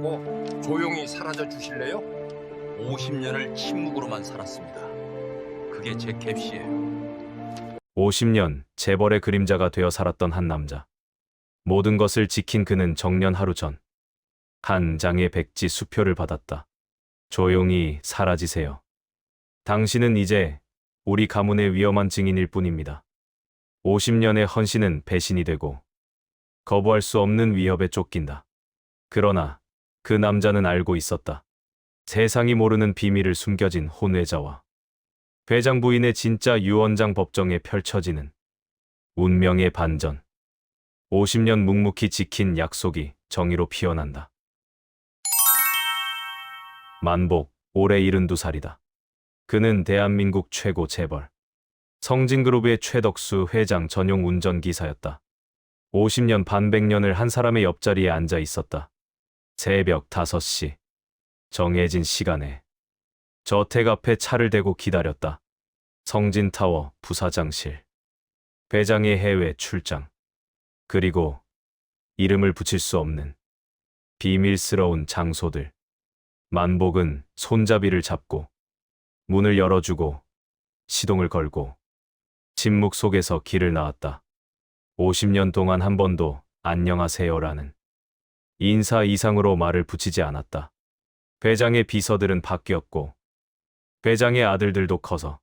받고 조용히 사라져 주실래요? 50년을 침묵으로만 살았습니다. 그게 제 캡시예요. 50년 재벌의 그림자가 되어 살았던 한 남자. 모든 것을 지킨 그는 정년 하루 전 한 장의 백지 수표를 받았다. 조용히 사라지세요. 당신은 이제 우리 가문의 위험한 증인일 뿐입니다. 50년의 헌신은 배신이 되고 거부할 수 없는 위협에 쫓긴다. 그러나 그 남자는 알고 있었다. 세상이 모르는 비밀을 숨겨진 혼외자와 회장 부인의 진짜 유언장 법정에 펼쳐지는 운명의 반전. 50년 묵묵히 지킨 약속이 정의로 피어난다. 만복, 올해 72살이다. 그는 대한민국 최고 재벌 성진그룹의 최덕수 회장 전용 운전기사였다. 50년 반 100년을 한 사람의 옆자리에 앉아 있었다. 새벽 5시. 정해진 시간에 저택 앞에 차를 대고 기다렸다. 성진타워 부사장실. 회장의 해외 출장. 그리고 이름을 붙일 수 없는 비밀스러운 장소들. 만복은 손잡이를 잡고 문을 열어주고 시동을 걸고 침묵 속에서 길을 나왔다. 50년 동안 한 번도 안녕하세요라는 인사 이상으로 말을 붙이지 않았다. 회장의 비서들은 바뀌었고 회장의 아들들도 커서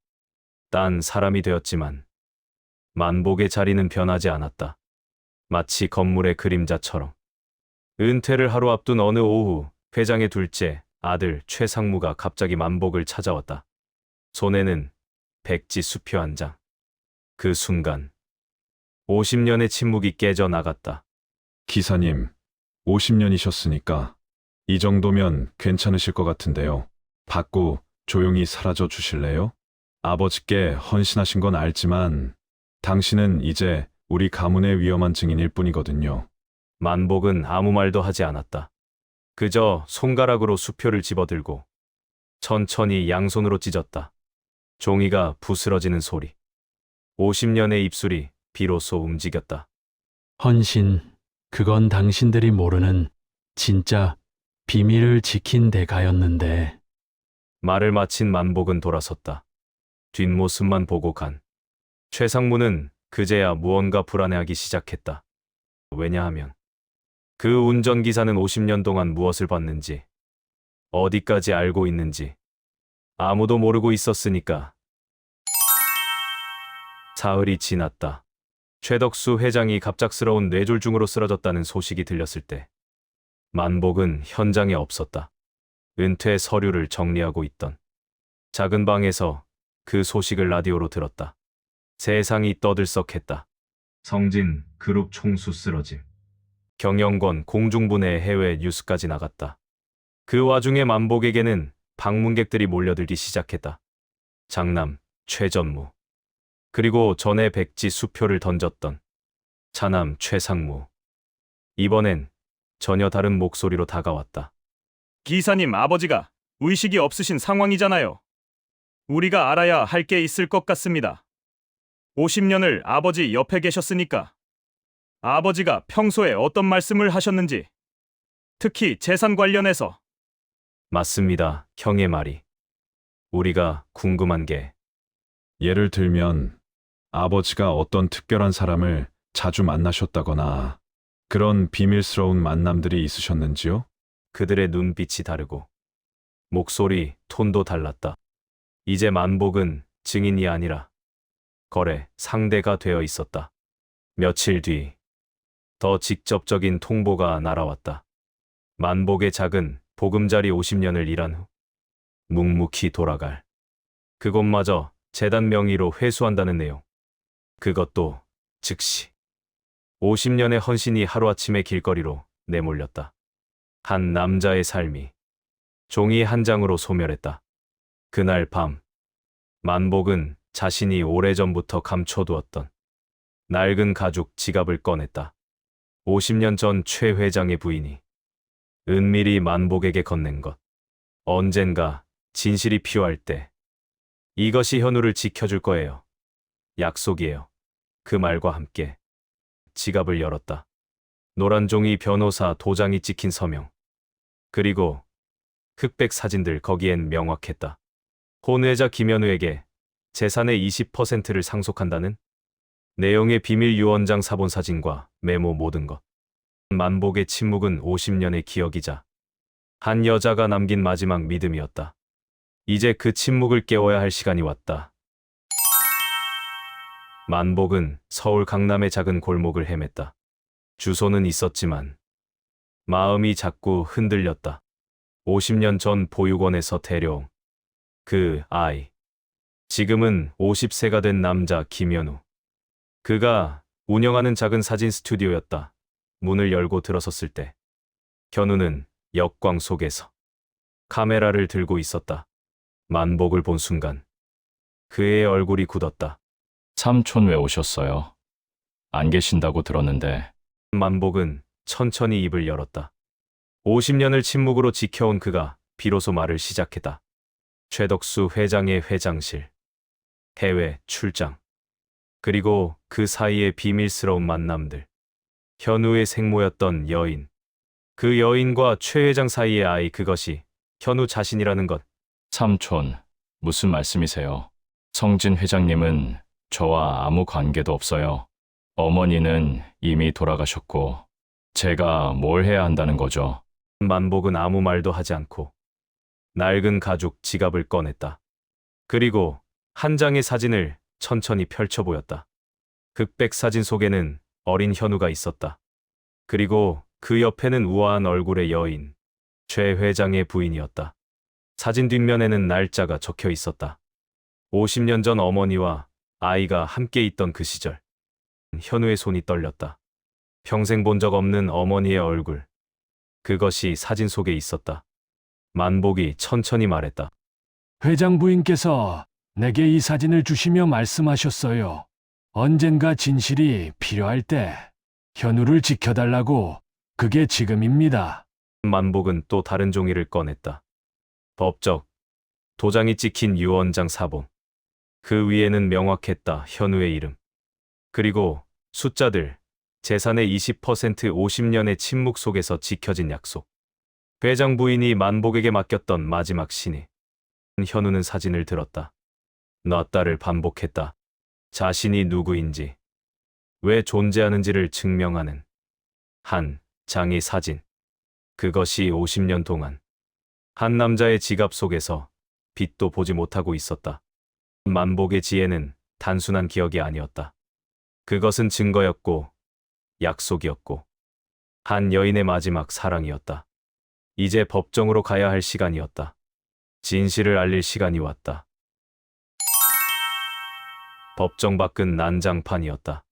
딴 사람이 되었지만 만복의 자리는 변하지 않았다. 마치 건물의 그림자처럼. 은퇴를 하루 앞둔 어느 오후 회장의 둘째 아들 최상무가 갑자기 만복을 찾아왔다. 손에는 백지 수표 한 장. 그 순간 50년의 침묵이 깨져 나갔다. 기사님, 50년이셨으니까 이 정도면 괜찮으실 것 같은데요. 받고 조용히 사라져 주실래요? 아버지께 헌신하신 건 알지만 당신은 이제 우리 가문의 위험한 증인일 뿐이거든요. 만복은 아무 말도 하지 않았다. 그저 손가락으로 수표를 집어들고 천천히 양손으로 찢었다. 종이가 부스러지는 소리. 50년의 입술이 비로소 움직였다. 헌신, 그건 당신들이 모르는 진짜 비밀을 지킨 대가였는데. 말을 마친 만복은 돌아섰다. 뒷모습만 보고 간. 최상무는 그제야 무언가 불안해하기 시작했다. 왜냐하면 그 운전기사는 50년 동안 무엇을 봤는지, 어디까지 알고 있는지 아무도 모르고 있었으니까. 사흘이 지났다. 최덕수 회장이 갑작스러운 뇌졸중으로 쓰러졌다는 소식이 들렸을 때 만복은 현장에 없었다. 은퇴 서류를 정리하고 있던 작은 방에서 그 소식을 라디오로 들었다. 세상이 떠들썩했다. 성진 그룹 총수 쓰러짐. 경영권 공중분해 해외 뉴스까지 나갔다. 그 와중에 만복에게는 방문객들이 몰려들기 시작했다. 장남 최전무, 그리고 전에 백지 수표를 던졌던 차남 최상무. 이번엔 전혀 다른 목소리로 다가왔다. 기사님 아버지가 의식이 없으신 상황이잖아요. 우리가 알아야 할 게 있을 것 같습니다. 50년을 아버지 옆에 계셨으니까 아버지가 평소에 어떤 말씀을 하셨는지, 특히 재산 관련해서. 맞습니다, 형의 말이. 우리가 궁금한 게 예를 들면 아버지가 어떤 특별한 사람을 자주 만나셨다거나 그런 비밀스러운 만남들이 있으셨는지요? 그들의 눈빛이 다르고 목소리, 톤도 달랐다. 이제 만복은 증인이 아니라 거래 상대가 되어 있었다. 며칠 뒤 더 직접적인 통보가 날아왔다. 만복의 작은 보금자리 50년을 일한 후 묵묵히 돌아갈 그것마저 재단 명의로 회수한다는 내용. 그것도 즉시. 50년의 헌신이 하루아침에 길거리로 내몰렸다. 한 남자의 삶이 종이 한 장으로 소멸했다. 그날 밤 만복은 자신이 오래전부터 감춰두었던 낡은 가죽 지갑을 꺼냈다. 50년 전 최 회장의 부인이 은밀히 만복에게 건넨 것. 언젠가 진실이 필요할 때 이것이 현우를 지켜줄 거예요. 약속이에요. 그 말과 함께 지갑을 열었다. 노란 종이 변호사 도장이 찍힌 서명. 그리고 흑백 사진들 거기엔 명확했다. 혼외자 김현우에게 재산의 20%를 상속한다는 내용의 비밀 유언장 사본 사진과 메모 모든 것. 만복의 침묵은 50년의 기억이자 한 여자가 남긴 마지막 믿음이었다. 이제 그 침묵을 깨워야 할 시간이 왔다. 만복은 서울 강남의 작은 골목을 헤맸다. 주소는 있었지만 마음이 자꾸 흔들렸다. 50년 전 보육원에서 데려온 그 아이. 지금은 50세가 된 남자 김현우. 그가 운영하는 작은 사진 스튜디오였다. 문을 열고 들어섰을 때 현우는 역광 속에서 카메라를 들고 있었다. 만복을 본 순간 그의 얼굴이 굳었다. 삼촌 왜 오셨어요? 안 계신다고 들었는데. 만복은 천천히 입을 열었다. 50년을 침묵으로 지켜온 그가 비로소 말을 시작했다. 최덕수 회장의 회장실, 해외 출장, 그리고 그 사이의 비밀스러운 만남들. 현우의 생모였던 여인, 그 여인과 최 회장 사이의 아이, 그것이 현우 자신이라는 것. 삼촌, 무슨 말씀이세요? 성진 회장님은 저와 아무 관계도 없어요. 어머니는 이미 돌아가셨고 제가 뭘 해야 한다는 거죠? 만복은 아무 말도 하지 않고 낡은 가죽 지갑을 꺼냈다. 그리고 한 장의 사진을 천천히 펼쳐 보였다. 흑백 사진 속에는 어린 현우가 있었다. 그리고 그 옆에는 우아한 얼굴의 여인, 최 회장의 부인이었다. 사진 뒷면에는 날짜가 적혀 있었다. 50년 전 어머니와 아이가 함께 있던 그 시절. 현우의 손이 떨렸다. 평생 본 적 없는 어머니의 얼굴. 그것이 사진 속에 있었다. 만복이 천천히 말했다. 회장 부인께서 내게 이 사진을 주시며 말씀하셨어요. 언젠가 진실이 필요할 때 현우를 지켜달라고. 그게 지금입니다. 만복은 또 다른 종이를 꺼냈다. 법적, 도장이 찍힌 유언장 사본. 그 위에는 명확했다. 현우의 이름. 그리고 숫자들, 재산의 20% 50년의 침묵 속에서 지켜진 약속. 회장 부인이 만복에게 맡겼던 마지막 신이. 현우는 사진을 들었다. 놨다를 반복했다. 자신이 누구인지, 왜 존재하는지를 증명하는 한 장의 사진. 그것이 50년 동안 한 남자의 지갑 속에서 빛도 보지 못하고 있었다. 만복의 지혜는 단순한 기억이 아니었다. 그것은 증거였고 약속이었고 한 여인의 마지막 사랑이었다. 이제 법정으로 가야 할 시간이었다. 진실을 알릴 시간이 왔다. 법정 밖은 난장판이었다.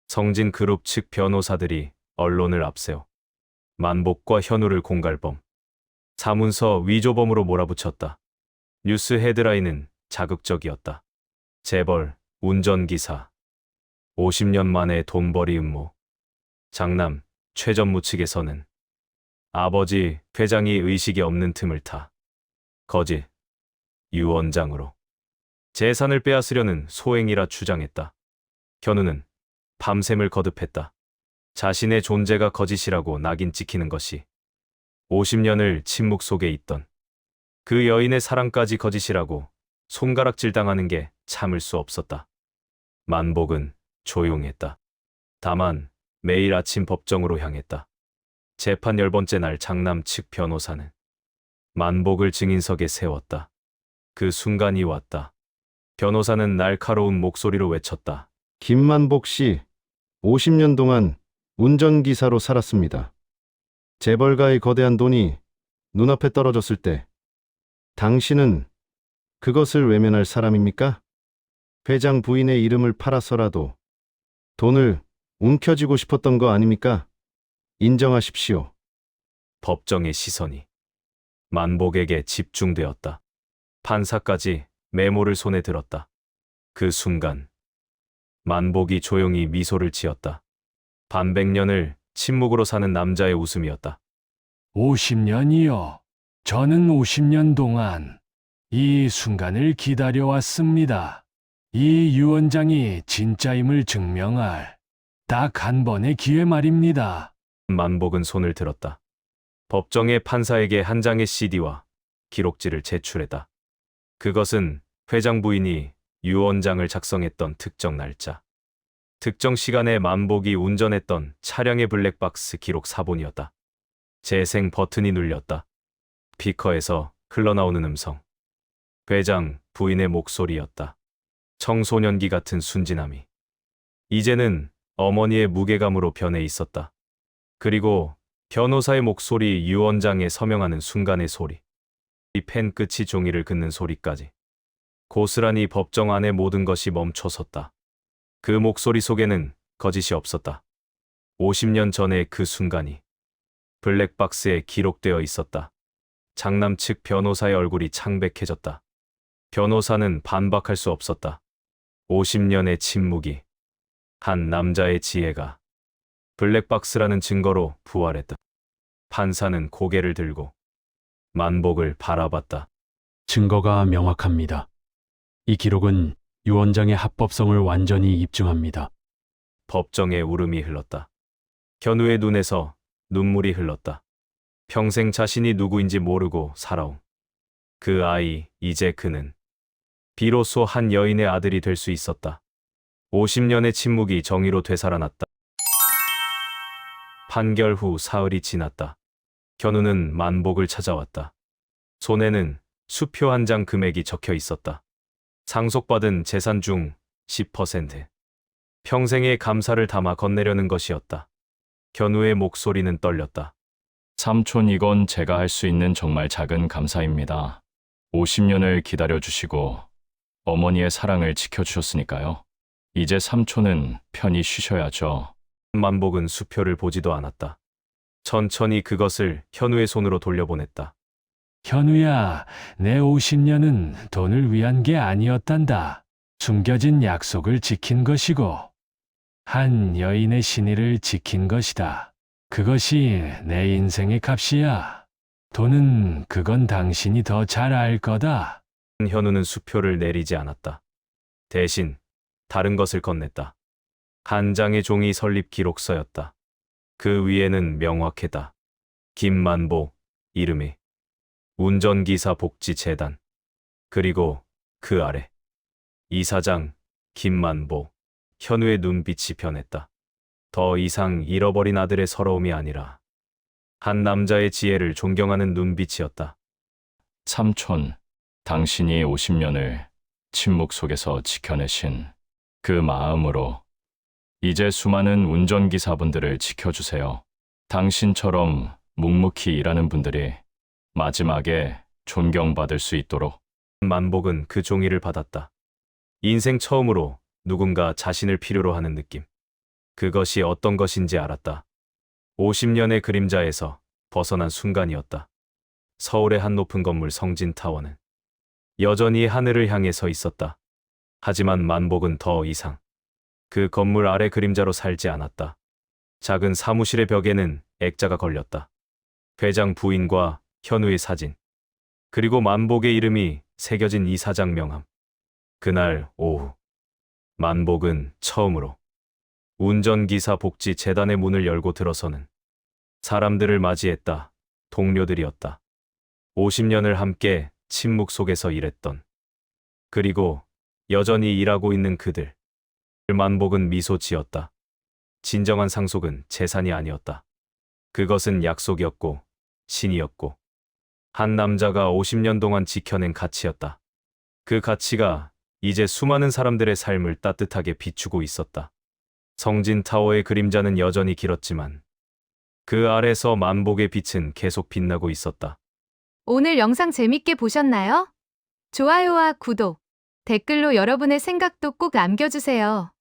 성진 그룹 측 변호사들이 언론을 앞세워 만복과 현우를 공갈범, 사문서 위조범으로 몰아붙였다. 뉴스 헤드라인은 자극적이었다. 재벌, 운전기사, 50년 만에 돈벌이 음모. 장남, 최 전무 측에서는 아버지 회장이 의식이 없는 틈을 타 거짓, 유언장으로 재산을 빼앗으려는 소행이라 주장했다. 현우는 밤샘을 거듭했다. 자신의 존재가 거짓이라고 낙인 찍히는 것이 50년을 침묵 속에 있던 그 여인의 사랑까지 거짓이라고 손가락질 당하는 게 참을 수 없었다. 만복은 조용했다. 다만 매일 아침 법정으로 향했다. 재판 10번째 날 장남 측 변호사는 만복을 증인석에 세웠다. 그 순간이 왔다. 변호사는 날카로운 목소리로 외쳤다. 김만복 씨, 50년 동안 운전기사로 살았습니다. 재벌가의 거대한 돈이 눈앞에 떨어졌을 때 당신은 그것을 외면할 사람입니까? 회장 부인의 이름을 팔아서라도 돈을 움켜쥐고 싶었던 거 아닙니까? 인정하십시오. 법정의 시선이 만복에게 집중되었다. 판사까지 메모를 손에 들었다. 그 순간 만복이 조용히 미소를 지었다. 반백년을 침묵으로 사는 남자의 웃음이었다. 50년이요. 저는 50년 동안 이 순간을 기다려왔습니다. 이 유언장이 진짜임을 증명할 딱 한 번의 기회 말입니다. 만복은 손을 들었다. 법정의 판사에게 한 장의 CD와 기록지를 제출했다. 그것은 회장 부인이 유언장을 작성했던 특정 날짜, 특정 시간에 만복이 운전했던 차량의 블랙박스 기록 사본이었다. 재생 버튼이 눌렸다. 스피커에서 흘러나오는 음성. 회장 부인의 목소리였다. 청소년기 같은 순진함이 이제는 어머니의 무게감으로 변해 있었다. 그리고 변호사의 목소리, 유언장에 서명하는 순간의 소리, 이 펜 끝이 종이를 긋는 소리까지. 고스란히 법정 안의 모든 것이 멈춰섰다. 그 목소리 속에는 거짓이 없었다. 50년 전의 그 순간이 블랙박스에 기록되어 있었다. 장남 측 변호사의 얼굴이 창백해졌다. 변호사는 반박할 수 없었다. 50년의 침묵이 한 남자의 지혜가 블랙박스라는 증거로 부활했다. 판사는 고개를 들고 만복을 바라봤다. 증거가 명확합니다. 이 기록은 유언장의 합법성을 완전히 입증합니다. 법정에 울음이 흘렀다. 현우의 눈에서 눈물이 흘렀다. 평생 자신이 누구인지 모르고 살아온 그 아이, 이제 그는 비로소 한 여인의 아들이 될 수 있었다. 50년의 침묵이 정의로 되살아났다. 판결 후 사흘이 지났다. 현우는 만복을 찾아왔다. 손에는 수표 한 장 금액이 적혀 있었다. 상속받은 재산 중 10%. 평생의 감사를 담아 건네려는 것이었다. 현우의 목소리는 떨렸다. 삼촌, 이건 제가 할 수 있는 정말 작은 감사입니다. 50년을 기다려주시고 어머니의 사랑을 지켜주셨으니까요. 이제 삼촌은 편히 쉬셔야죠. 만복은 수표를 보지도 않았다. 천천히 그것을 현우의 손으로 돌려보냈다. 현우야, 내 50년은 돈을 위한 게 아니었단다. 숨겨진 약속을 지킨 것이고, 한 여인의 신의를 지킨 것이다. 그것이 내 인생의 값이야. 돈은 그건 당신이 더 잘 알 거다. 현우는 수표를 내리지 않았다. 대신 다른 것을 건넸다. 한 장의 종이 설립 기록서였다. 그 위에는 명확했다. 김만복 이름이 운전기사 복지재단. 그리고 그 아래 이사장 김만복. 현우의 눈빛이 변했다. 더 이상 잃어버린 아들의 서러움이 아니라 한 남자의 지혜를 존경하는 눈빛이었다. 삼촌, 당신이 50년을 침묵 속에서 지켜내신 그 마음으로 이제 수많은 운전기사분들을 지켜주세요. 당신처럼 묵묵히 일하는 분들이 마지막에 존경받을 수 있도록. 만복은 그 종이를 받았다. 인생 처음으로 누군가 자신을 필요로 하는 느낌. 그것이 어떤 것인지 알았다. 50년의 그림자에서 벗어난 순간이었다. 서울의 한 높은 건물 성진타워는 여전히 하늘을 향해 서 있었다. 하지만 만복은 더 이상 그 건물 아래 그림자로 살지 않았다. 작은 사무실의 벽에는 액자가 걸렸다. 회장 부인과 현우의 사진, 그리고 만복의 이름이 새겨진 이사장 명함. 그날 오후, 만복은 처음으로 운전기사 복지재단의 문을 열고 들어서는 사람들을 맞이했다. 동료들이었다. 50년을 함께 침묵 속에서 일했던, 그리고 여전히 일하고 있는 그들. 만복은 미소 지었다. 진정한 상속은 재산이 아니었다. 그것은 약속이었고 신이었고 한 남자가 50년 동안 지켜낸 가치였다. 그 가치가 이제 수많은 사람들의 삶을 따뜻하게 비추고 있었다. 성진타워의 그림자는 여전히 길었지만 그 아래서 만복의 빛은 계속 빛나고 있었다. 오늘 영상 재밌게 보셨나요? 좋아요와 구독, 댓글로 여러분의 생각도 꼭 남겨주세요.